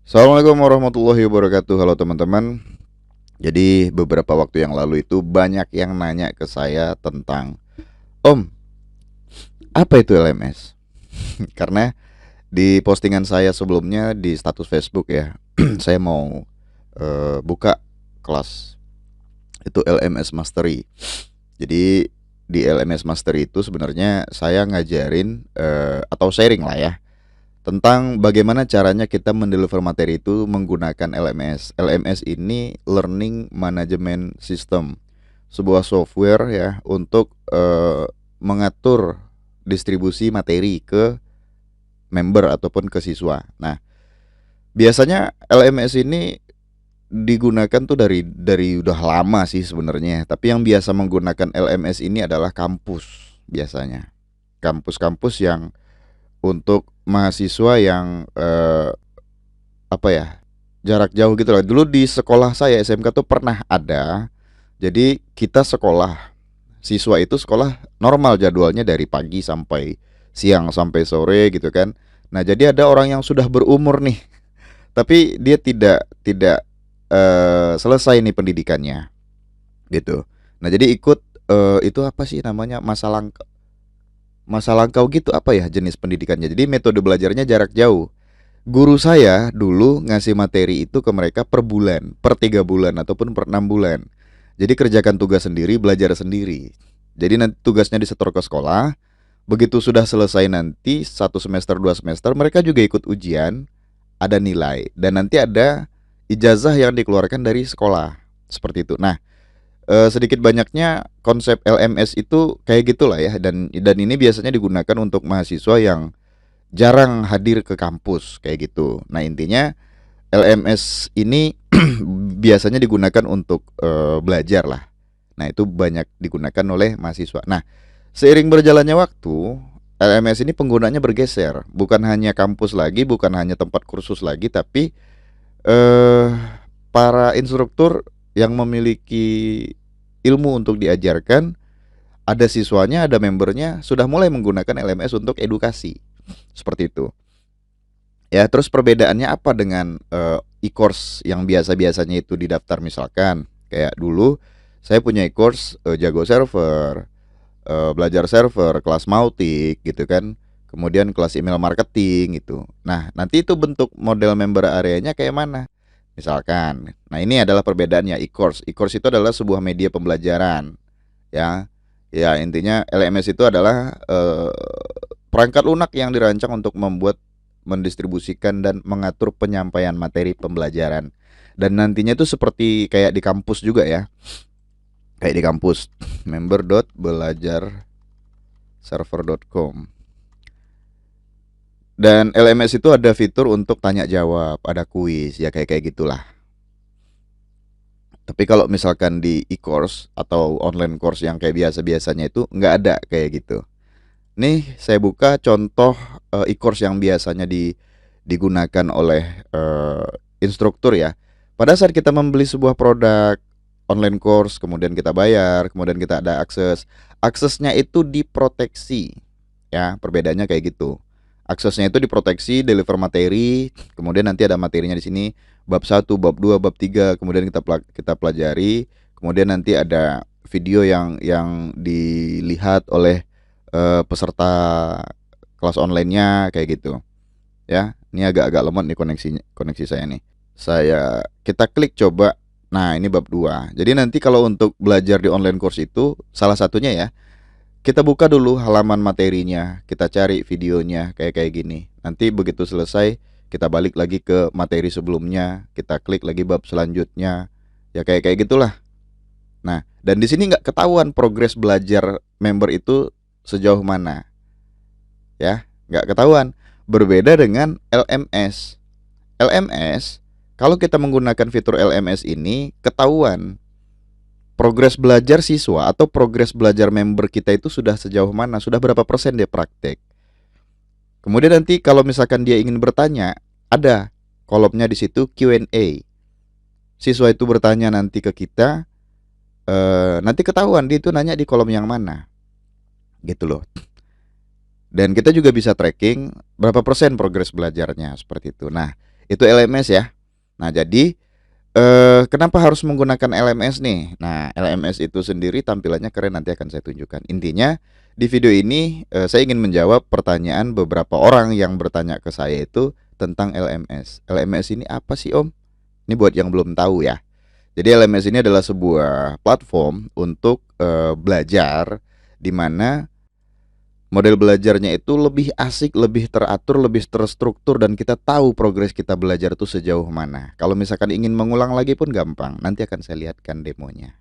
Assalamualaikum warahmatullahi wabarakatuh. Halo teman-teman. Jadi beberapa waktu yang lalu itu banyak yang nanya ke saya tentang Om, apa itu LMS? Karena di postingan saya sebelumnya di status Facebook ya, saya mau buka kelas itu LMS Mastery. Jadi di LMS Mastery itu sebenarnya saya ngajarin atau sharing lah ya tentang bagaimana caranya kita mendeliver materi itu menggunakan LMS. LMS ini Learning Management System, sebuah software ya untuk mengatur distribusi materi ke member ataupun ke siswa. Nah, biasanya LMS ini digunakan tuh dari udah lama sih sebenarnya. Tapi yang biasa menggunakan LMS ini adalah kampus biasanya. Kampus-kampus yang untuk mahasiswa yang apa ya, jarak jauh gitu lah. Dulu di sekolah saya SMK tuh pernah ada. Jadi kita sekolah, siswa itu sekolah normal jadwalnya dari pagi sampai siang sampai sore gitu kan. Nah, jadi ada orang yang sudah berumur nih, tapi dia tidak selesai nih pendidikannya gitu. Nah, jadi ikut itu apa sih namanya, masa langkau gitu, apa ya jenis pendidikannya. Jadi metode belajarnya jarak jauh. Guru saya dulu ngasih materi itu ke mereka per bulan, per 3 bulan ataupun per 6 bulan. Jadi kerjakan tugas sendiri, belajar sendiri. Jadi nanti tugasnya disetor ke sekolah. Begitu sudah selesai nanti 1 semester 2 semester mereka juga ikut ujian, ada nilai dan nanti ada ijazah yang dikeluarkan dari sekolah seperti itu. Nah, sedikit banyaknya konsep LMS itu kayak gitulah ya, dan ini biasanya digunakan untuk mahasiswa yang jarang hadir ke kampus kayak gitu. Nah, intinya LMS ini biasanya digunakan untuk belajar lah. Nah, itu banyak digunakan oleh mahasiswa. Nah, seiring berjalannya waktu, LMS ini penggunanya bergeser. Bukan hanya kampus lagi, bukan hanya tempat kursus lagi, tapi eh para instruktur yang memiliki ilmu untuk diajarkan, ada siswanya, ada membernya, sudah mulai menggunakan LMS untuk edukasi. Seperti itu. Ya, terus perbedaannya apa dengan e-course yang biasa-biasanya itu didaftar, misalkan kayak dulu saya punya e-course jago server, belajar server, kelas Mautic gitu kan. Kemudian kelas email marketing gitu. Nah, nanti itu bentuk model member areanya kayak mana? Misalkan. Nah, ini adalah perbedaannya e-course. E-course itu adalah sebuah media pembelajaran, ya. Ya, intinya LMS itu adalah perangkat lunak yang dirancang untuk membuat, mendistribusikan dan mengatur penyampaian materi pembelajaran. Dan nantinya itu seperti kayak di kampus juga ya. Kayak di kampus, member.belajarserver.com. Dan LMS itu ada fitur untuk tanya jawab, ada kuis, ya kayak kayak gitulah. Tapi kalau misalkan di e-course atau online course yang kayak biasa-biasanya itu nggak ada kayak gitu. Nih saya buka contoh e-course yang biasanya digunakan oleh instruktur ya. Pada saat kita membeli sebuah produk online course, kemudian kita bayar, kemudian kita ada akses. Aksesnya itu diproteksi. Ya, perbedaannya kayak gitu. Aksesnya itu diproteksi, deliver materi, kemudian nanti ada materinya di sini, bab 1, bab 2, bab 3, kemudian kita pelajari, kemudian nanti ada video yang dilihat oleh peserta kelas online-nya kayak gitu. Ya, ini agak-agak lemot nih koneksi saya nih. Kita klik coba. Nah, ini bab 2. Jadi nanti kalau untuk belajar di online course itu salah satunya ya, kita buka dulu halaman materinya, kita cari videonya kayak gini. Nanti begitu selesai, kita balik lagi ke materi sebelumnya, kita klik lagi bab selanjutnya. Ya kayak gitulah. Nah, dan di sini nggak ketahuan progres belajar member itu sejauh mana. Ya, nggak ketahuan. Berbeda dengan LMS. LMS, kalau kita menggunakan fitur LMS ini, ketahuan progres belajar siswa atau progres belajar member kita itu sudah sejauh mana, sudah berapa persen dia praktek. Kemudian nanti kalau misalkan dia ingin bertanya, ada kolomnya di situ Q&A. Siswa itu bertanya nanti ke kita, nanti ketahuan dia itu nanya di kolom yang mana, gitu loh. Dan kita juga bisa tracking berapa persen progres belajarnya seperti itu. Nah, Itu LMS ya. Nah, jadi kenapa harus menggunakan LMS nih? Nah, LMS itu sendiri tampilannya keren, nanti akan saya tunjukkan. Intinya di video ini saya ingin menjawab pertanyaan beberapa orang yang bertanya ke saya itu tentang LMS. LMS ini apa sih, Om? Ini buat yang belum tahu ya. Jadi LMS ini adalah sebuah platform untuk belajar di mana model belajarnya itu lebih asik, lebih teratur, lebih terstruktur, dan kita tahu progres kita belajar itu sejauh mana. Kalau misalkan ingin mengulang lagi pun gampang. Nanti akan saya lihatkan demonya.